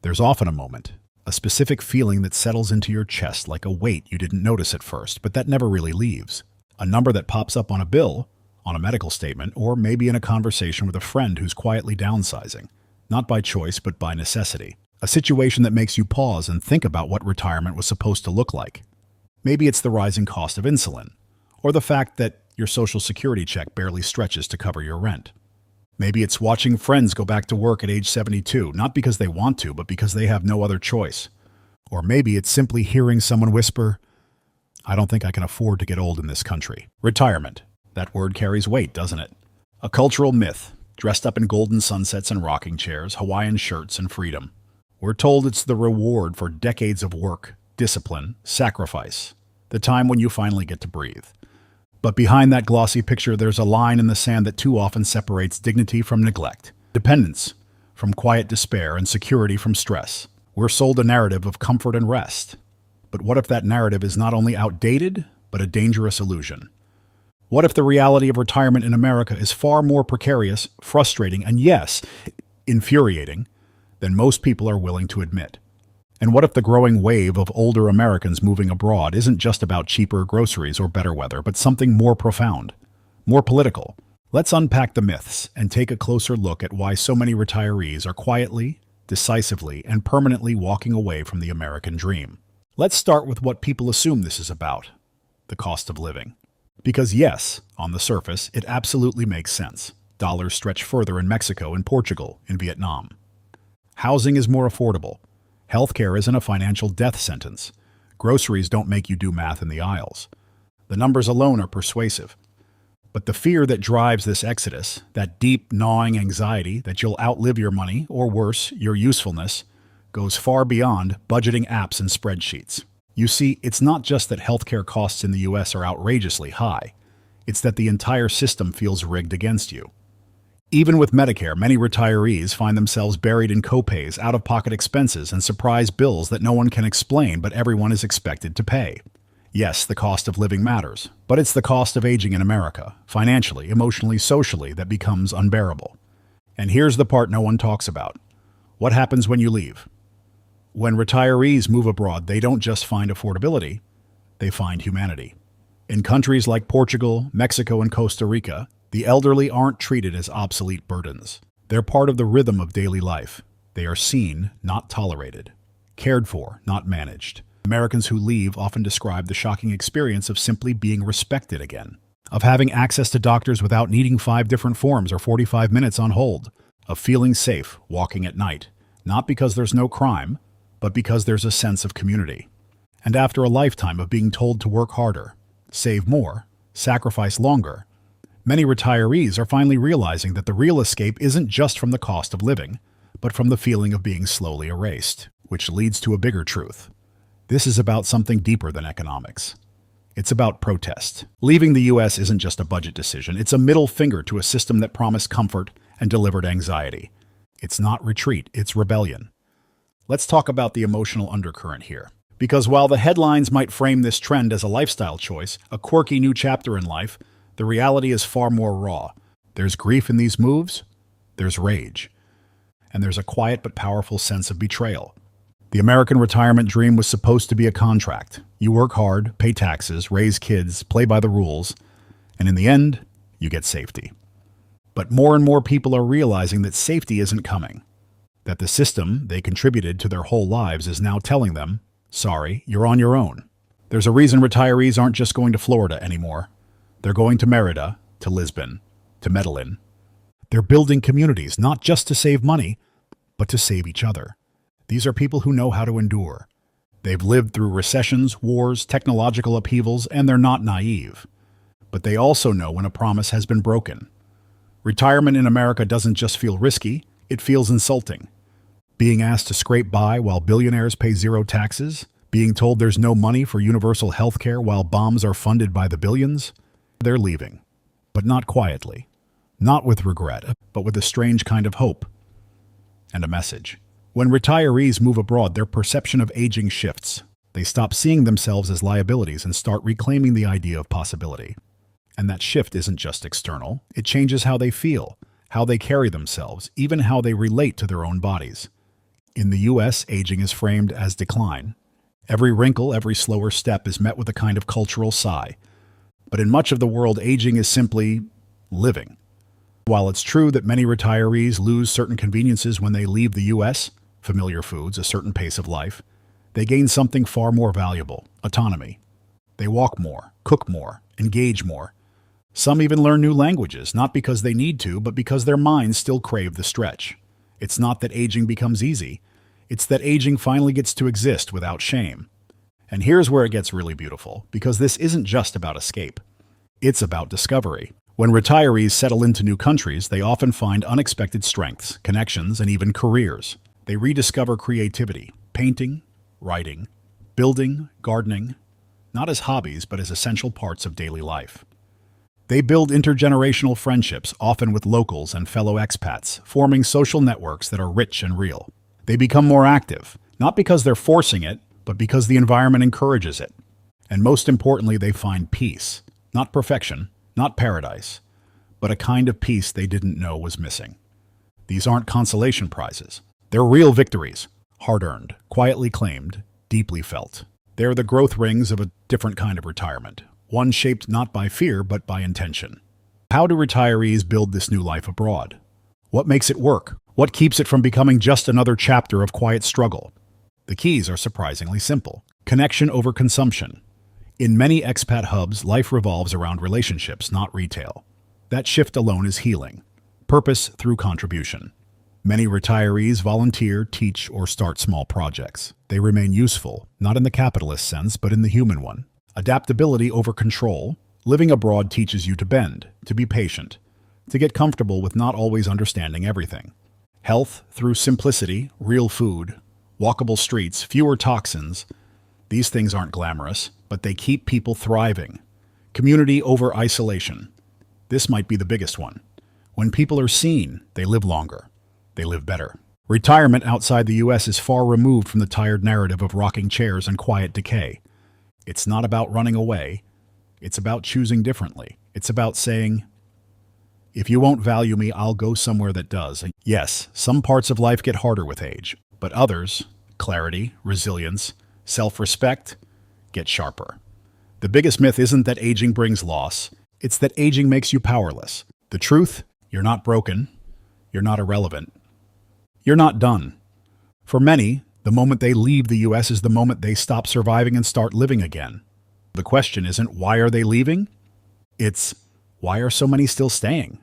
There's often a moment, a specific feeling that settles into your chest like a weight you didn't notice at first, but that never really leaves. A number that pops up on a bill, on a medical statement, or maybe in a conversation with a friend who's quietly downsizing, not by choice but by necessity. A situation that makes you pause and think about what retirement was supposed to look like. Maybe it's the rising cost of insulin, or the fact that your Social Security check barely stretches to cover your rent. Maybe it's watching friends go back to work at age 72, not because they want to, but because they have no other choice. Or maybe it's simply hearing someone whisper, "I don't think I can afford to get old in this country." Retirement. That word carries weight, doesn't it? A cultural myth, dressed up in golden sunsets and rocking chairs, Hawaiian shirts, and freedom. We're told it's the reward for decades of work, discipline, sacrifice, the time when you finally get to breathe. But behind that glossy picture, there's a line in the sand that too often separates dignity from neglect, dependence from quiet despair, and security from stress. We're sold a narrative of comfort and rest. But what if that narrative is not only outdated, but a dangerous illusion? What if the reality of retirement in America is far more precarious, frustrating, and yes, infuriating than most people are willing to admit? And what if the growing wave of older Americans moving abroad isn't just about cheaper groceries or better weather, but something more profound, more political? Let's unpack the myths and take a closer look at why so many retirees are quietly, decisively, and permanently walking away from the American dream. Let's start with what people assume this is about: the cost of living. Because yes, on the surface, it absolutely makes sense. Dollars stretch further in Mexico, in Portugal, in Vietnam. Housing is more affordable. Healthcare isn't a financial death sentence. Groceries don't make you do math in the aisles. The numbers alone are persuasive. But the fear that drives this exodus, that deep, gnawing anxiety that you'll outlive your money, or worse, your usefulness, goes far beyond budgeting apps and spreadsheets. You see, it's not just that healthcare costs in the US are outrageously high. It's that the entire system feels rigged against you. Even with Medicare, many retirees find themselves buried in copays, out-of-pocket expenses, and surprise bills that no one can explain but everyone is expected to pay. Yes, the cost of living matters, but it's the cost of aging in America, financially, emotionally, socially, that becomes unbearable. And here's the part no one talks about. What happens when you leave? When retirees move abroad, they don't just find affordability, they find humanity. In countries like Portugal, Mexico, and Costa Rica, the elderly aren't treated as obsolete burdens. They're part of the rhythm of daily life. They are seen, not tolerated. Cared for, not managed. Americans who leave often describe the shocking experience of simply being respected again, of having access to doctors without needing 5 different forms or 45 minutes on hold, of feeling safe walking at night, not because there's no crime, but because there's a sense of community. And after a lifetime of being told to work harder, save more, sacrifice longer, many retirees are finally realizing that the real escape isn't just from the cost of living, but from the feeling of being slowly erased, which leads to a bigger truth. This is about something deeper than economics. It's about protest. Leaving the US isn't just a budget decision, it's a middle finger to a system that promised comfort and delivered anxiety. It's not retreat, it's rebellion. Let's talk about the emotional undercurrent here. Because while the headlines might frame this trend as a lifestyle choice, a quirky new chapter in life, the reality is far more raw. There's grief in these moves, there's rage, and there's a quiet but powerful sense of betrayal. The American retirement dream was supposed to be a contract. You work hard, pay taxes, raise kids, play by the rules, and in the end, you get safety. But more and more people are realizing that safety isn't coming, that the system they contributed to their whole lives is now telling them, sorry, you're on your own. There's a reason retirees aren't just going to Florida anymore. They're going to Merida, to Lisbon, to Medellin. They're building communities, not just to save money, but to save each other. These are people who know how to endure. They've lived through recessions, wars, technological upheavals, and they're not naive. But they also know when a promise has been broken. Retirement in America doesn't just feel risky, it feels insulting. Being asked to scrape by while billionaires pay zero taxes, being told there's no money for universal health care while bombs are funded by the billions. They're leaving, but not quietly, not with regret, but with a strange kind of hope and a message. When retirees move abroad, their perception of aging shifts. They stop seeing themselves as liabilities and start reclaiming the idea of possibility. And that shift isn't just external, it changes how they feel, how they carry themselves, even how they relate to their own bodies. In the US, aging is framed as decline. Every wrinkle, every slower step is met with a kind of cultural sigh. But in much of the world, aging is simply living. While it's true that many retirees lose certain conveniences when they leave the US, familiar foods, a certain pace of life, they gain something far more valuable, autonomy. They walk more, cook more, engage more. Some even learn new languages, not because they need to, but because their minds still crave the stretch. It's not that aging becomes easy. It's that aging finally gets to exist without shame. And here's where it gets really beautiful, because this isn't just about escape. It's about discovery. When retirees settle into new countries, they often find unexpected strengths, connections, and even careers. They rediscover creativity, painting, writing, building, gardening, not as hobbies, but as essential parts of daily life. They build intergenerational friendships, often with locals and fellow expats, forming social networks that are rich and real. They become more active, not because they're forcing it, but because the environment encourages it. And most importantly, they find peace. Not perfection, not paradise, but a kind of peace they didn't know was missing. These aren't consolation prizes. They're real victories, hard-earned, quietly claimed, deeply felt. They're the growth rings of a different kind of retirement, one shaped not by fear, but by intention. How do retirees build this new life abroad? What makes it work? What keeps it from becoming just another chapter of quiet struggle? The keys are surprisingly simple. Connection over consumption. In many expat hubs, life revolves around relationships, not retail. That shift alone is healing. Purpose through contribution. Many retirees volunteer, teach, or start small projects. They remain useful, not in the capitalist sense, but in the human one. Adaptability over control. Living abroad teaches you to bend, to be patient, to get comfortable with not always understanding everything. Health through simplicity, real food, walkable streets, fewer toxins. These things aren't glamorous, but they keep people thriving. Community over isolation. This might be the biggest one. When people are seen, they live longer. They live better. Retirement outside the US is far removed from the tired narrative of rocking chairs and quiet decay. It's not about running away. It's about choosing differently. It's about saying, if you won't value me, I'll go somewhere that does. And yes, some parts of life get harder with age, but others, clarity, resilience, self-respect, get sharper. The biggest myth isn't that aging brings loss. It's that aging makes you powerless. The truth, you're not broken. You're not irrelevant. You're not done. For many, the moment they leave the US is the moment they stop surviving and start living again. The question isn't why are they leaving? It's why are so many still staying?